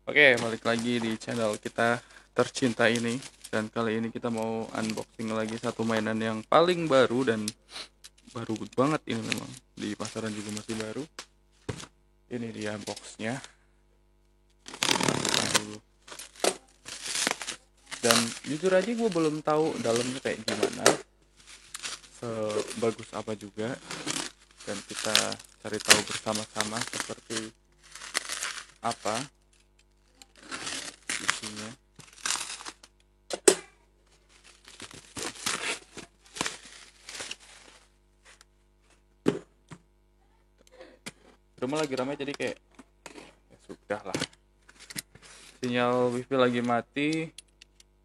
Oke, balik lagi di channel kita tercinta ini. Dan kali ini kita mau unboxing lagi satu mainan yang paling baru dan baru banget ini memang. Di pasaran juga masih baru. Ini dia boxnya. Buka dulu. Dan jujur aja gue belum tahu dalamnya kayak gimana. Sebagus apa juga. Dan kita cari tahu bersama-sama seperti apa isinya. Rumah lagi ramai jadi kayak ya sudah lah. Sinyal wifi lagi mati,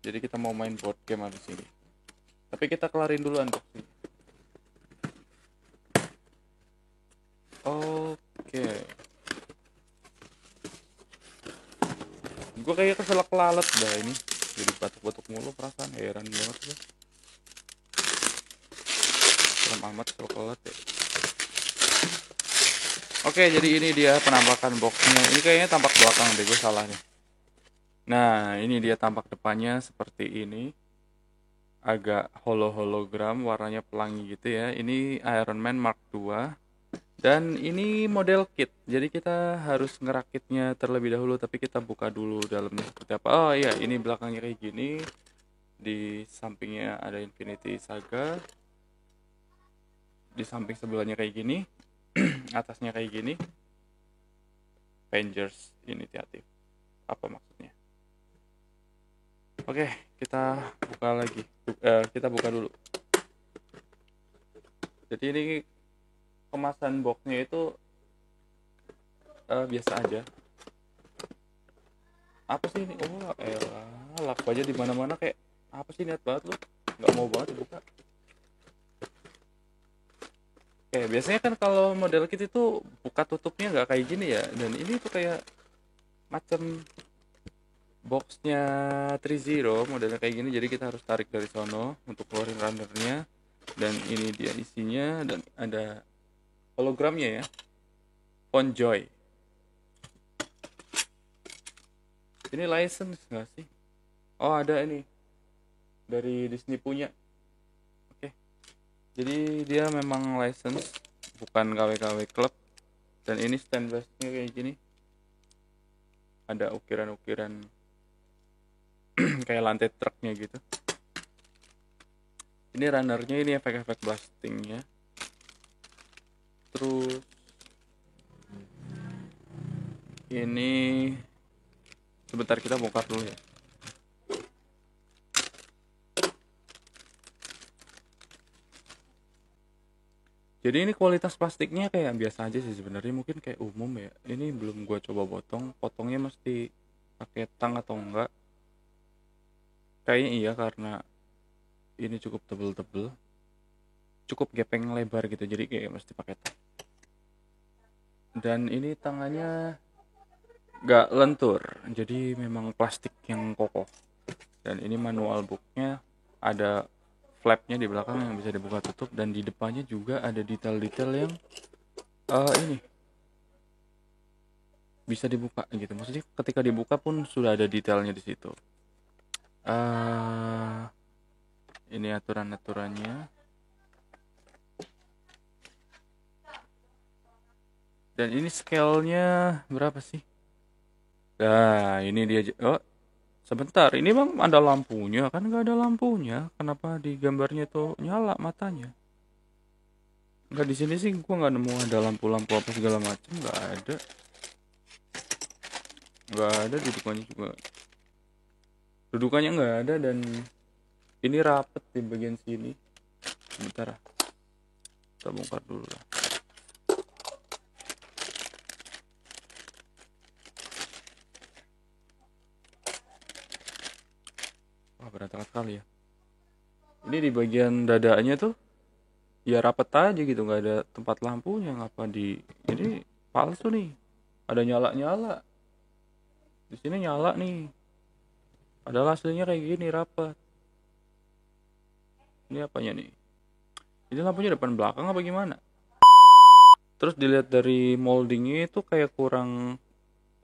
jadi kita mau main board game habis ini. Tapi kita kelarin dulu unboxing. Oke. Gue kayak keselak lalat dah ini. Jadi batuk-batuk mulu perasaan, heran banget gue. Serem amat keselak lalat ya. Oke, jadi ini dia penampakan boxnya. Ini kayaknya tampak belakang deh, gue salah nih. Nah, ini dia tampak depannya seperti ini. Agak hologram, warnanya pelangi gitu ya. Ini Iron Man Mark II. Dan ini model kit, jadi kita harus ngerakitnya terlebih dahulu, tapi kita buka dulu dalamnya seperti apa. Oh iya, ini belakangnya kayak gini, di sampingnya ada Infinity Saga, di samping sebelahnya kayak gini, atasnya kayak gini, Avengers Initiative. Apa maksudnya? Oke, kita buka lagi. Kita buka dulu. Jadi ini kemasan boxnya itu biasa aja. Apa sih ini? Oh elah, laku aja di mana-mana kayak apa sih, niat banget lu, nggak mau banget dibuka. Kayak biasanya kan kalau model kit itu buka tutupnya nggak kayak gini ya, dan ini tuh kayak macam boxnya 30 modelnya kayak gini, jadi kita harus tarik dari sono untuk keluarin runnernya. Dan ini dia isinya, dan ada hologramnya ya, Font Joy. Ini license nggak sih? Oh ada ini, dari Disney punya. Oke, jadi dia memang license, bukan KW-KW Club. Dan ini stainlessnya kayak gini, ada ukiran-ukiran kayak lantai truknya gitu. Ini runnernya, ini efek-efek blastingnya. Terus ini sebentar, kita bongkar dulu ya. Jadi ini kualitas plastiknya kayak biasa aja sih sebenarnya, mungkin kayak umum ya. Ini belum gua coba potongnya mesti pakai tang atau enggak. Kayaknya iya, karena ini cukup tebel-tebel, cukup gepeng lebar gitu, jadi kayak mesti pakai tang. Dan ini tangannya nggak lentur, jadi memang plastik yang kokoh. Dan ini manual booknya, ada flapnya di belakang yang bisa dibuka tutup, dan di depannya juga ada detail-detail yang ini bisa dibuka gitu. Maksudnya ketika dibuka pun sudah ada detailnya di situ. uh, ini aturan-aturannya. Dan ini scale-nya berapa sih? Nah ini dia. Oh sebentar, ini bang ada lampunya kan? Nggak ada lampunya, kenapa di gambarnya tuh nyala matanya? Nggak, di sini sih gua nggak nemu ada lampu-lampu apa segala macam, nggak ada dudukannya nggak ada. Dan ini rapet di bagian sini. Sebentar, kita bongkar dulu lah. Wah berantakan sekali ya. Ini di bagian dadanya tuh ya rapet aja gitu, nggak ada tempat lampunya. Ngapa di ini palsu nih? Ada nyala-nyala di sini, nyala nih, padahal aslinya kayak gini rapet. Ini apanya nih? Ini lampunya depan belakang apa gimana? Terus dilihat dari moldingnya itu kayak kurang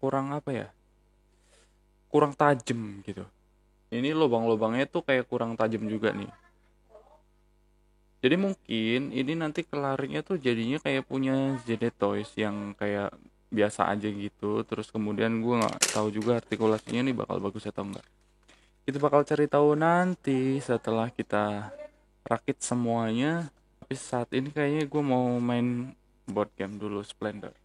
kurang apa ya, kurang tajam gitu. Ini lubang-lubangnya tuh kayak kurang tajam juga nih. Jadi mungkin ini nanti kelarnya tuh jadinya kayak punya ZD Toys yang kayak biasa aja gitu. Terus kemudian gue nggak tahu juga artikulasinya nih bakal bagus atau enggak. Kita bakal cari tahu nanti setelah kita rakit semuanya. Tapi saat ini kayaknya gue mau main board game dulu, Splendor.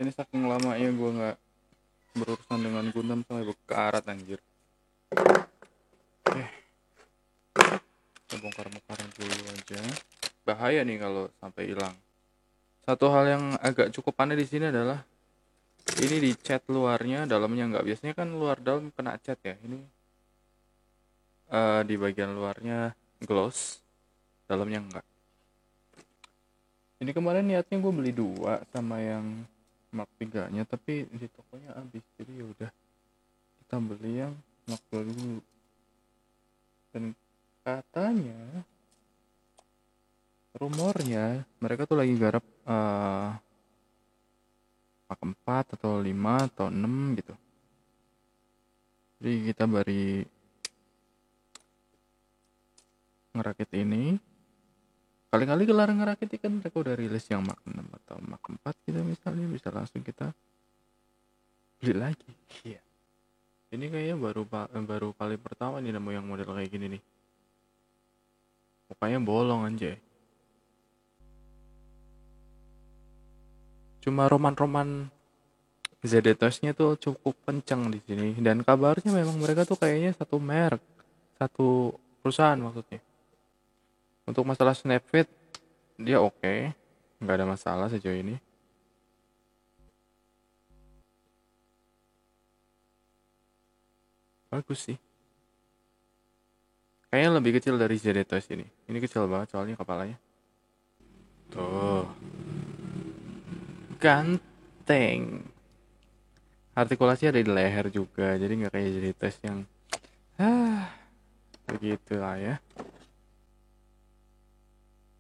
Ini saking lamanya gue nggak berurusan dengan Gundam sampai berkarat anjir. Kita bongkar-bongkar dulu aja. Bahaya nih kalau sampai hilang. Satu hal yang agak cukup aneh di sini adalah ini di cat luarnya, dalamnya nggak. Biasanya kan luar dalam kena cat ya. Ini di bagian luarnya gloss, dalamnya enggak. Ini kemarin niatnya gue beli dua sama yang Mark 3 nya, tapi di tokonya habis. Jadi ya udah kita beli yang Mark 2 dulu. Dan katanya rumornya mereka tuh lagi garap Mark 4 atau 5 atau 6 gitu. Jadi kita bari ngerakit ini. Kali-kali kelar ngerakit kan mereka udah rilis yang Mark 6 atau Mark 4 gitu misalnya, bisa langsung kita beli lagi. Iya. Ini kayaknya baru kali pertama nih nemu yang model kayak gini nih. Mukanya bolong anjay. Cuma roman-roman ZDTOS-nya tuh cukup kencang di sini, dan kabarnya memang mereka tuh kayaknya satu merek, satu perusahaan maksudnya. Untuk masalah Snapfit dia oke, nggak ada masalah sejauh ini. Bagus sih. Kayaknya lebih kecil dari ZDTOS ini. Ini kecil banget soalnya kepalanya. Tuh, ganteng. Artikulasi ada di leher juga, jadi nggak kayak ZDTOS yang begitu lah ya.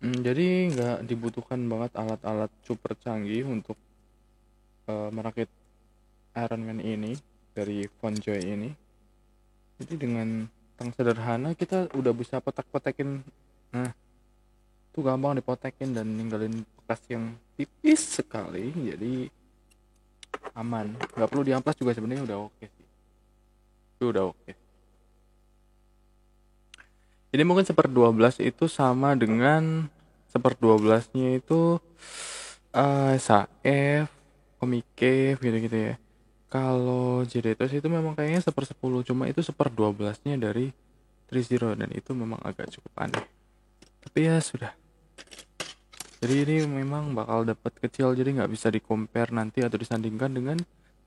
Jadi nggak dibutuhkan banget alat-alat super canggih untuk merakit Iron Man ini dari Von Joy ini. Jadi dengan tang sederhana kita udah bisa potek-potekin. Nah, itu gampang dipotekin dan ninggalin bekas yang tipis sekali. Jadi aman. Nggak perlu diamplas juga sebenarnya udah oke sih. Itu udah oke. Jadi mungkin 1/12 itu sama dengan 1/12-nya itu SAF, Comic Cave gitu-gitu ya. Kalau JDTOS itu memang kayaknya 1/10, cuma itu 1/12-nya dari 30, dan itu memang agak cukup aneh. Tapi ya sudah. Jadi ini memang bakal dapat kecil, jadi nggak bisa di-compare nanti atau disandingkan dengan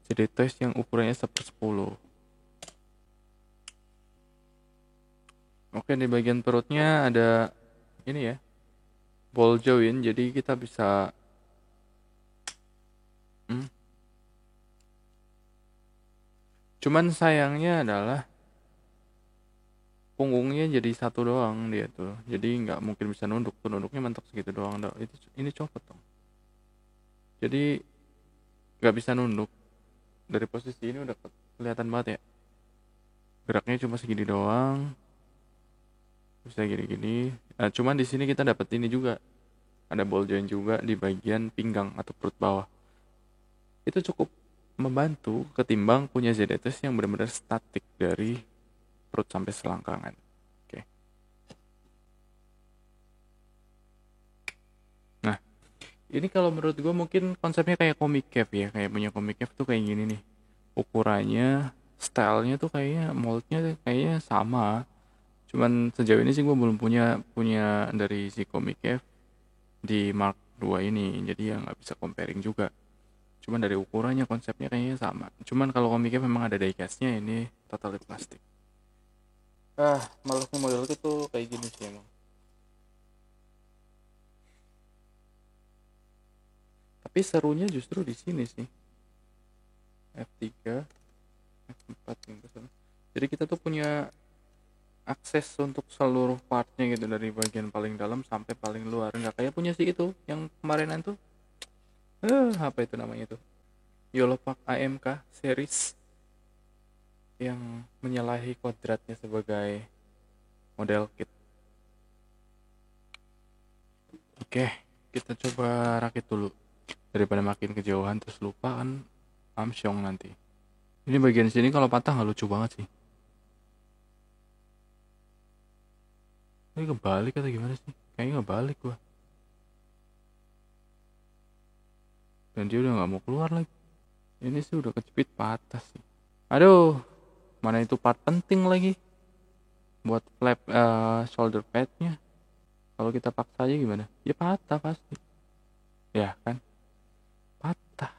JDTOS yang ukurannya 1/10. Oke, di bagian perutnya ada ini ya, ball joint, jadi kita bisa cuman sayangnya adalah punggungnya jadi satu doang dia tuh, jadi nggak mungkin bisa nunduk tuh, nunduknya mentok segitu doang dong. Itu ini copot dong, jadi nggak bisa nunduk. Dari posisi ini udah kelihatan banget ya, geraknya cuma segini doang, bisa gini-gini. Nah, cuman di sini kita dapat ini juga, ada ball joint juga di bagian pinggang atau perut bawah. Itu cukup membantu ketimbang punya ZDTS yang benar-benar statik dari perut sampai selangkangan. Oke. Nah, ini kalau menurut gue mungkin konsepnya kayak Comic Cave ya, kayak punya Comic Cave tuh kayak gini nih. Ukurannya, stylenya tuh kayaknya moldnya kayaknya sama. Cuman sejauh ini sih gue belum punya punya dari si Comic Cave di Mark 2 ini, jadi ya nggak bisa comparing juga. Cuman dari ukurannya, konsepnya kayaknya sama. Cuman kalau Comic Cave memang ada diecastnya, ini totally plastik. Malesnya model itu kayak gini sih emang. Tapi serunya justru di sini sih. F3, F4 gitu. Jadi kita tuh punya akses untuk seluruh partnya gitu, dari bagian paling dalam sampai paling luar. Nggak kayak punya si itu yang kemarinan tuh. Apa itu namanya tuh? Yolopak AMK series yang menyalahi kodratnya sebagai model kit. Oke, kita coba rakit dulu daripada makin kejauhan terus lupa kan amsyong nanti. Ini bagian sini kalau patah nggak lucu banget sih. Ini kebalik atau gimana sih? Kayaknya kebalik gua. Dan dia udah nggak mau keluar lagi. Ini sih udah kejepit patah sih. Aduh, mana itu part penting lagi buat flap shoulder padnya. Kalau kita paksa aja gimana? Ya patah pasti. Ya kan? Patah.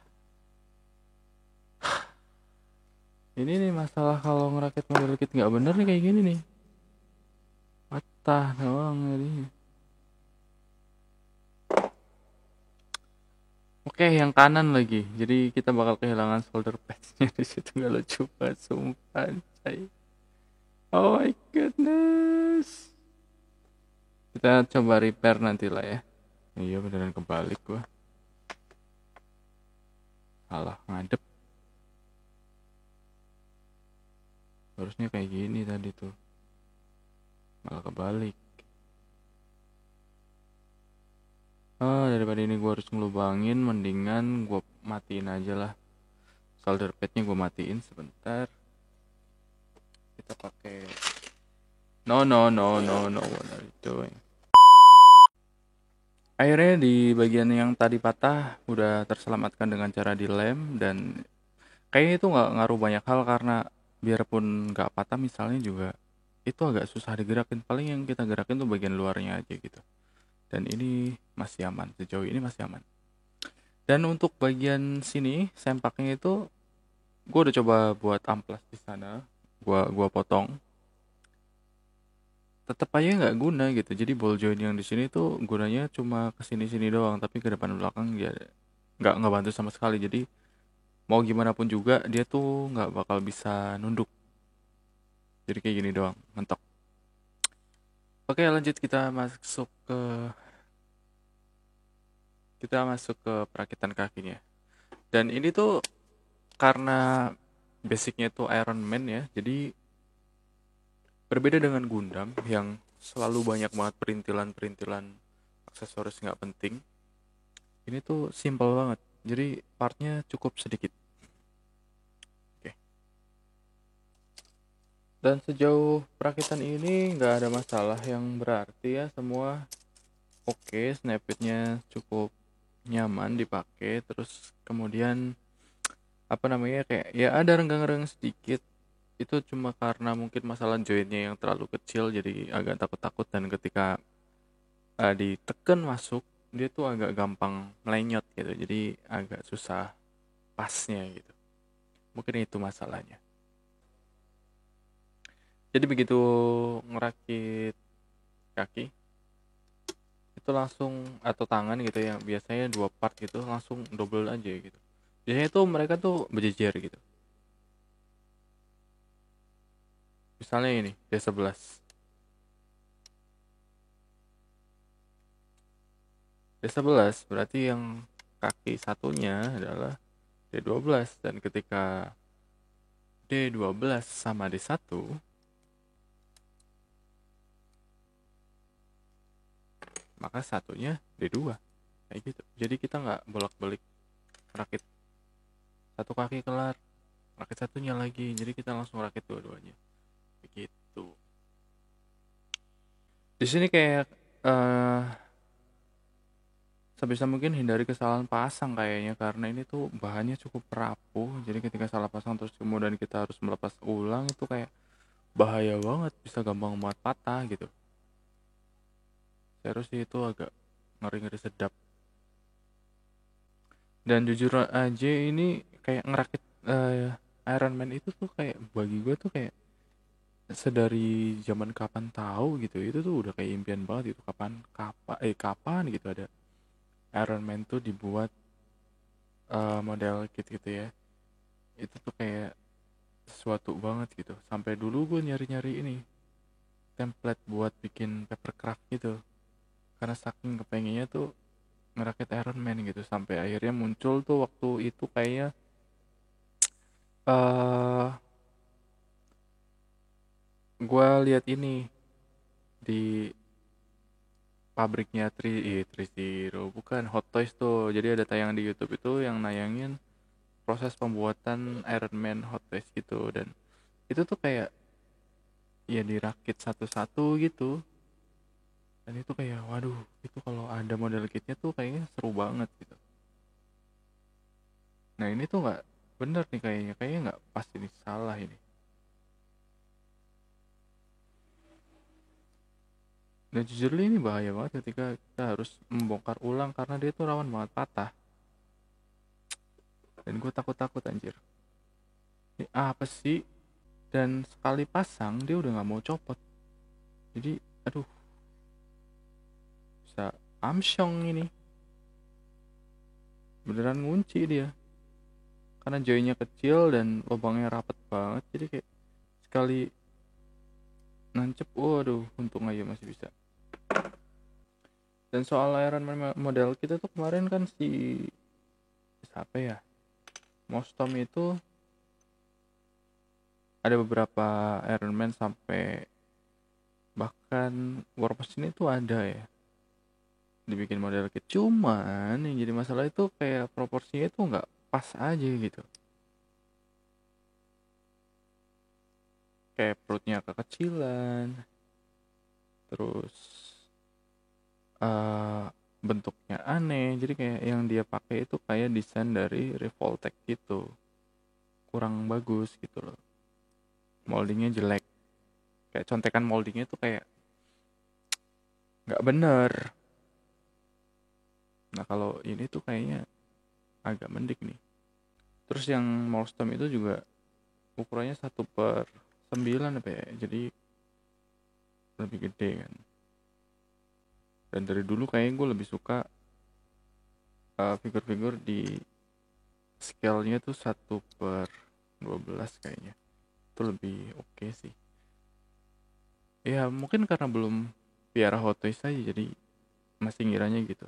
Ini nih masalah kalau ngerakit model kit nggak bener nih kayak gini nih. Patah doang jadinya. Oke, yang kanan lagi. Jadi kita bakal kehilangan shoulder pads-nya di situ, nggak lucu banget sumpah. Cay. Oh my goodness. Kita coba repair nanti lah ya. Iya beneran kebalik gua. Salah ngadep. Harusnya kayak gini tadi tuh. Malah kebalik. Daripada ini gua harus ngelubangin, mendingan gua matiin aja lah. Solder padnya gua matiin sebentar. Kita pakai no, what are you doing? Akhirnya di bagian yang tadi patah udah terselamatkan dengan cara dilem, dan kayaknya itu nggak ngaruh banyak hal karena biarpun nggak patah misalnya juga itu agak susah digerakin. Paling yang kita gerakin tuh bagian luarnya aja gitu. Dan ini masih aman, sejauh ini masih aman. Dan untuk bagian sini sempaknya itu gue udah coba buat amplas di sana, gua potong, tetap aja nggak guna gitu. Jadi ball joint yang di sini tuh gunanya cuma ke sini sini doang, tapi ke depan belakang ya nggak bantu sama sekali. Jadi mau gimana pun juga dia tuh nggak bakal bisa nunduk. Jadi kayak gini doang, mentok. Oke, lanjut kita masuk ke perakitan kakinya. Dan ini tuh karena basicnya tuh Iron Man ya, jadi berbeda dengan Gundam yang selalu banyak banget perintilan-perintilan aksesoris nggak penting. Ini tuh simple banget, jadi partnya cukup sedikit. Oke. Dan sejauh perakitan ini nggak ada masalah yang berarti ya, semua oke. Snapitnya cukup nyaman dipakai, terus kemudian apa namanya, kayak ya ada renggang-renggang sedikit. Itu cuma karena mungkin masalah jointnya yang terlalu kecil, jadi agak takut-takut, dan ketika diteken masuk dia tuh agak gampang melenyot gitu, jadi agak susah pasnya gitu. Mungkin itu masalahnya. Jadi begitu ngerakit kaki itu langsung, atau tangan gitu ya, biasanya dua part gitu langsung double aja gitu. Biasanya tuh mereka tuh berjejer gitu. Misalnya ini D11. D11 berarti yang kaki satunya adalah D12, dan ketika D12 sama D1, maka satunya D2. Kayak gitu. Jadi kita nggak bolak-balik rakit satu kaki kelar, rakit satunya lagi. Jadi kita langsung rakit dua-duanya. Begitu. Di sini kayak eh sebisa mungkin hindari kesalahan pasang kayaknya, karena ini tuh bahannya cukup rapuh. Jadi ketika salah pasang terus kemudian kita harus melepas ulang, itu kayak bahaya banget, bisa gampang banget patah gitu. Serius sih, itu agak ngeri-ngeri sedap. Dan jujur aja ini kayak ngerakit Iron Man itu tuh kayak bagi gue tuh kayak sedari zaman kapan tahu gitu. Itu tuh udah kayak impian banget itu, kapan gitu ada Iron Man tuh dibuat model kit gitu ya. Itu tuh kayak sesuatu banget gitu. Sampai dulu gue nyari-nyari ini template buat bikin papercraft gitu, karena saking kepengennya tuh ngerakit Iron Man gitu. Sampai akhirnya muncul tuh waktu itu kayaknya eh gue lihat ini di pabriknya Tri Zero, bukan Hot Toys tuh. Jadi ada tayangan di YouTube itu yang nayangin proses pembuatan Iron Man Hot Toys gitu, dan itu tuh kayak ya dirakit satu-satu gitu. Dan itu kayak waduh, itu kalau ada model kitnya tuh kayaknya seru banget gitu. Nah ini tuh nggak bener nih, kayaknya nggak pas, ini salah ini. Dan jujur ini bahaya banget ketika kita harus membongkar ulang karena dia tuh rawan banget patah. Dan gue takut-takut anjir, ini apa sih. Dan sekali pasang dia udah nggak mau copot, jadi aduh, bisa amsyong ini, beneran ngunci dia karena joinnya kecil dan lubangnya rapet banget. Jadi kayak sekali nancep, waduh, untung aja masih bisa. Dan soal Iron Man model kita tuh kemarin kan si siapa ya, Mostom itu ada beberapa Iron Man sampai bahkan War Machine itu ada ya dibikin model kit. Cuman yang jadi masalah itu kayak proporsinya itu nggak pas aja gitu. Kayak perutnya kekecilan, terus eh bentuknya aneh. Jadi kayak yang dia pakai itu kayak desain dari Revoltech gitu, kurang bagus gitu loh. Moldingnya jelek, kayak contekan moldingnya tuh kayak nggak bener. Nah kalau ini tuh kayaknya agak mending nih. Terus yang Molstom itu juga ukurannya 1/9 apa ya, jadi lebih gede kan. Dan dari dulu kayaknya gue lebih suka figur-figur di scale-nya tuh 1/12 kayaknya. Itu lebih oke sih. Ya mungkin karena belum piara Hot Toys aja, jadi masih ngiranya gitu.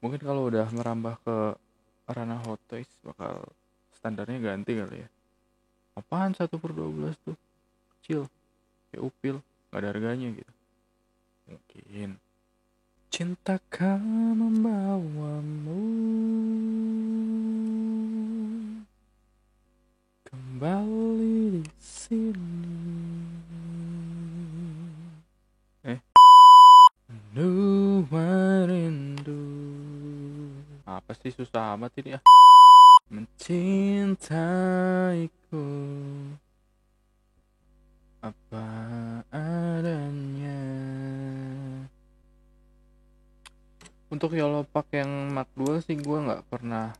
Mungkin kalau udah merambah ke ranah Hot Toys bakal standarnya ganti kali ya. Apaan 1/12 tuh? Kecil, kayak upil, gak ada harganya gitu. Mungkin. Cintakah membawamu kembali di sini. Dua rindu. Apa sih susah amat ini ya? Mencintaiku apa adanya. Untuk Yolopak yang Mark 2 sih gue nggak pernah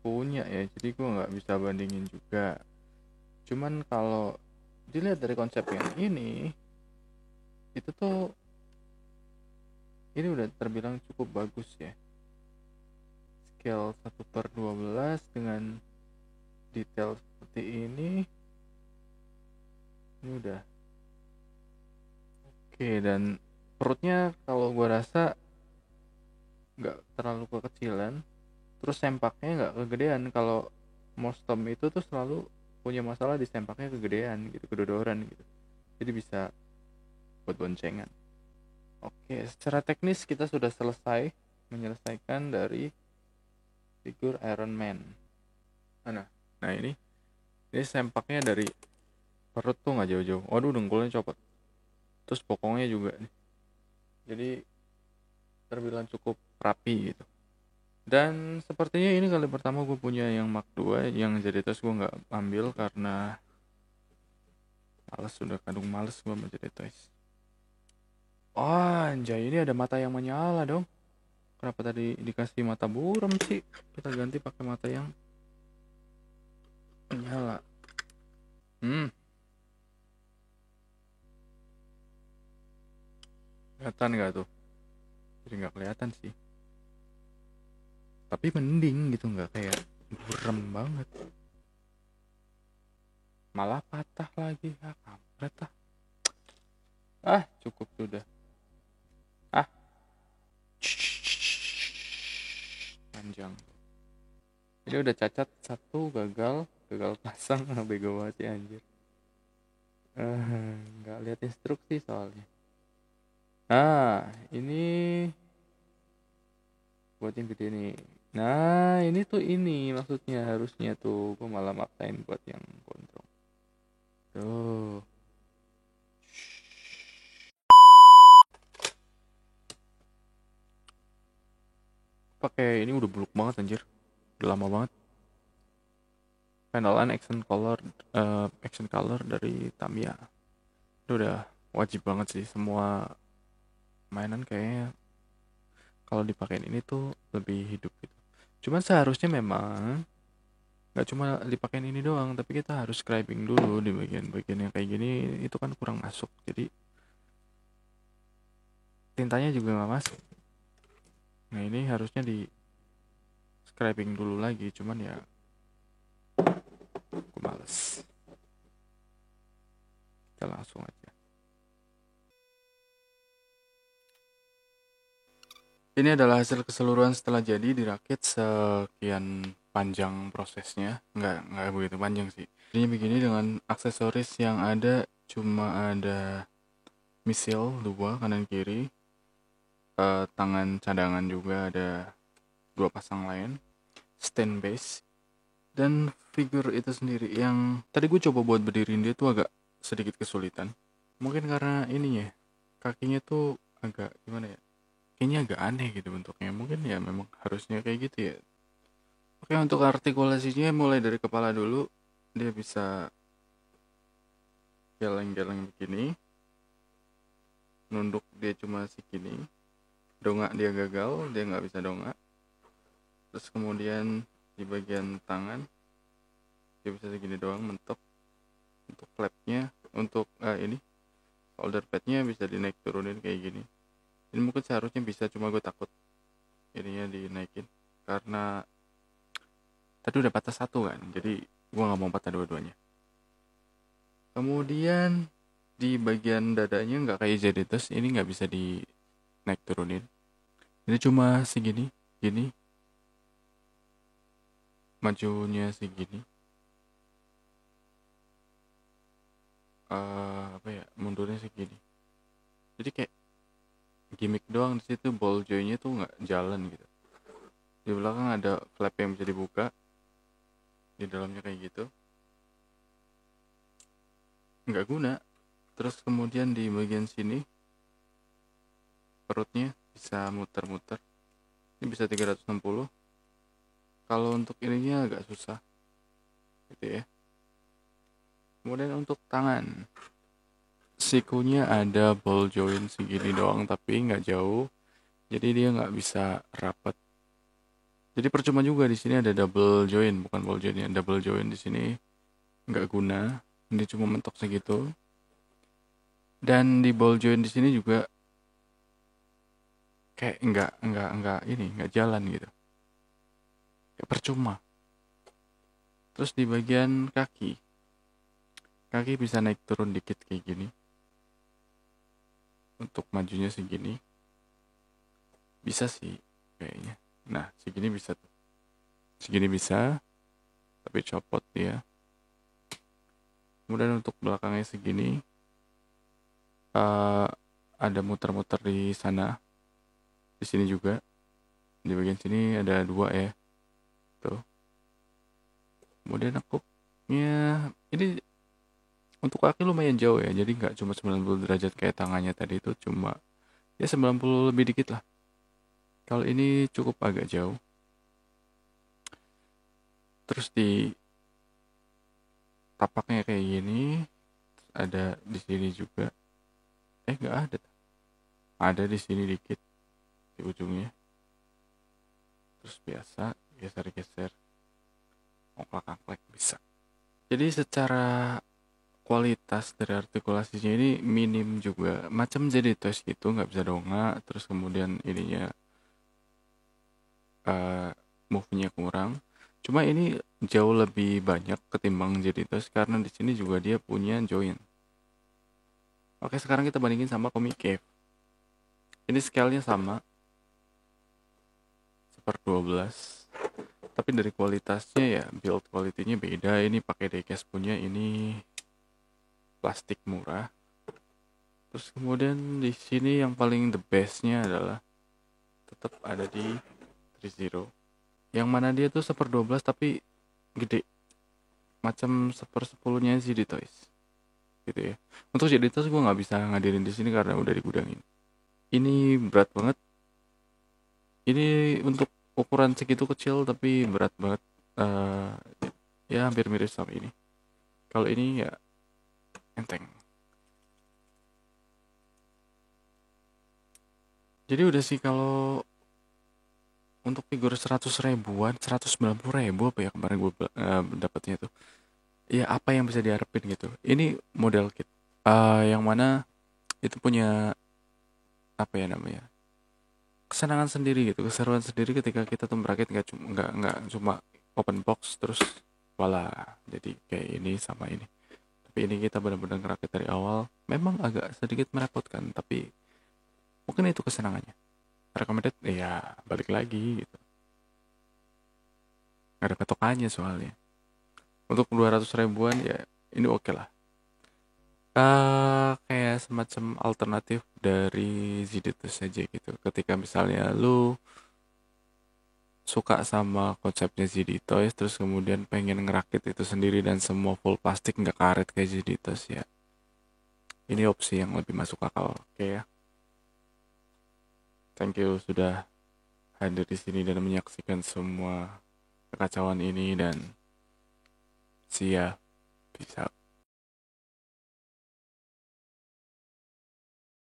punya ya, jadi gue nggak bisa bandingin juga. Cuman kalau dilihat dari konsep yang ini, itu tuh ini udah terbilang cukup bagus ya. Scale 1/12 dengan detail seperti ini udah oke. Dan perutnya kalau gue rasa nggak terlalu kekecilan, terus sempaknya nggak kegedean. Kalau Mostom itu tuh selalu punya masalah di sempaknya kegedean gitu, kedodoran gitu, jadi bisa buat boncengan. Oke, secara teknis kita sudah selesai menyelesaikan dari figur Iron Man. Nah ini sempaknya dari perut tuh nggak jauh-jauh. Waduh, dengkulnya copot. Terus pokongnya juga nih. Jadi terbilang cukup rapi gitu. Dan sepertinya ini kali pertama gue punya yang Mark 2, yang jadi tes gue nggak ambil karena males, sudah kadung males gue menjadi tes. Oh anjay, ini ada mata yang menyala dong. Kenapa tadi dikasih mata buram sih? Kita ganti pakai mata yang menyala. Kelihatan nggak tuh? Jadi nggak kelihatan sih. Tapi mending gitu, nggak kayak buram banget. Malah patah lagi. Ah, kampret ah. Ah, cukup sudah. Ah, panjang. Ini udah cacat satu, gagal pasang. Bego banget sih anjir. Nggak lihat instruksi soalnya. Nah, ini buat yang gede nih. Nah, ini tuh ini maksudnya harusnya tuh gue malah maksain buat yang gondrong. Tuh. Pakai ini udah buluk banget anjir. Udah lama banget. Final and action color dari Tamiya. Itu udah wajib banget sih, semua mainan kayaknya kalau dipakein ini tuh lebih hidup gitu. Cuman seharusnya memang nggak cuma dipakein ini doang, tapi kita harus scribing dulu di bagian-bagian yang kayak gini, itu kan kurang masuk. Jadi tintanya juga nggak masuk. Nah ini harusnya di scribing dulu lagi, cuman ya gue males. Kita langsung aja. Ini adalah hasil keseluruhan setelah jadi dirakit sekian panjang prosesnya. Nggak begitu panjang sih. Ini begini dengan aksesoris yang ada cuma ada misil 2 kanan kiri. Tangan cadangan juga ada 2 pasang lain. Stand base. Dan figur itu sendiri yang tadi gue coba buat berdiriin dia tuh agak sedikit kesulitan. Mungkin karena ininya, kakinya tuh agak gimana ya? Kayaknya agak aneh gitu bentuknya. Mungkin ya memang harusnya kayak gitu ya. Oke, untuk artikulasinya mulai dari kepala dulu. Dia bisa geleng-geleng begini. Nunduk dia cuma segini. Dongak dia gagal, dia nggak bisa dongak. Terus kemudian di bagian tangan dia bisa segini doang mentok. Untuk flapnya, untuk ini shoulder padnya bisa dinaik turunin kayak gini. Ini mungkin seharusnya bisa, cuma gue takut ininya dinaikin karena tadi udah patah satu kan, jadi gue nggak mau patah dua-duanya. Kemudian di bagian dadanya nggak kayak Zeditus, ini nggak bisa dinaik turunin. Ini cuma segini, gini, majunya segini. Apa ya, mundurnya segini. Jadi kayak gimmick doang di situ, ball joynya tuh nggak jalan gitu. Di belakang ada flap yang bisa dibuka, di dalamnya kayak gitu, nggak guna. Terus kemudian di bagian sini perutnya bisa muter-muter, ini bisa 360. Kalau untuk ininya agak susah gitu ya. Kemudian untuk tangan, sikunya ada ball joint segini doang tapi nggak jauh, jadi dia nggak bisa rapat. Jadi percuma juga di sini ada double joint, bukan ball joint ya, double joint di sini nggak guna. Ini cuma mentok segitu. Dan di ball joint di sini juga kayak nggak ini nggak jalan gitu, kayak percuma. Terus di bagian kaki, kaki bisa naik turun dikit kayak gini. Untuk majunya segini bisa sih kayaknya. Nah segini bisa tuh, segini bisa tapi copot dia. Kemudian untuk belakangnya segini, ada muter-muter di sana, di sini juga. Di bagian sini ada 2 ya tuh. Kemudian nekuknya ini untuk kaki lumayan jauh ya, jadi nggak cuma 90 derajat kayak tangannya tadi, itu cuma ya 90 lebih dikit lah. Kalau ini cukup agak jauh. Terus di tapaknya kayak gini, ada di sini juga. Nggak ada. Ada di sini dikit di ujungnya. Terus biasa geser-geser, ongklak-ongklak bisa. Jadi secara kualitas dari artikulasinya ini minim juga, macam jadi tes gitu, nggak bisa dongak. Terus kemudian ininya move-nya kurang. Cuma ini jauh lebih banyak ketimbang Jeditos karena di sini juga dia punya join. Oke, sekarang kita bandingin sama Comic Cave. Ini scale-nya sama, 1/12. tapi dari kualitasnya ya build quality-nya beda. Ini pakai diecast punya, ini plastik murah. Terus kemudian di sini yang paling the bestnya adalah tetap ada di 30, yang mana dia tuh 1/12 tapi gede, macam 1/10-nya ZD Toys gitu ya. Untuk ZD Toys gue nggak bisa ngadirin di sini karena udah digudangin. Ini berat banget. Ini untuk ukuran segitu kecil tapi berat banget. Eh, ya hampir mirip sama ini. Kalau ini ya enteng. Jadi udah sih, kalau untuk figur 100 ribuan, 190 ribu apa ya kemarin gue dapatnya tuh. Ya apa yang bisa diharapin gitu. Ini model kit. Yang mana itu punya apa ya namanya, kesenangan sendiri gitu, keseruan sendiri ketika kita tuh merakit, nggak cuma open box terus wala jadi kayak ini sama ini. Tapi ini kita benar-benar ngerakit dari awal. Memang agak sedikit merepotkan, tapi mungkin itu kesenangannya. Recommended ya, balik lagi gitu, nggak ada patokannya soalnya. Untuk 200 ribuan ya ini oke lah. Kayak semacam alternatif dari Ziditus saja gitu. Ketika misalnya lu suka sama konsepnya ZD Toys terus kemudian pengen ngerakit itu sendiri dan semua full plastik, nggak karet kayak ZD Toys ya, ini opsi yang lebih masuk akal. Oke ya, thank you sudah hadir di sini dan menyaksikan semua kekacauan ini, dan see ya, peace out.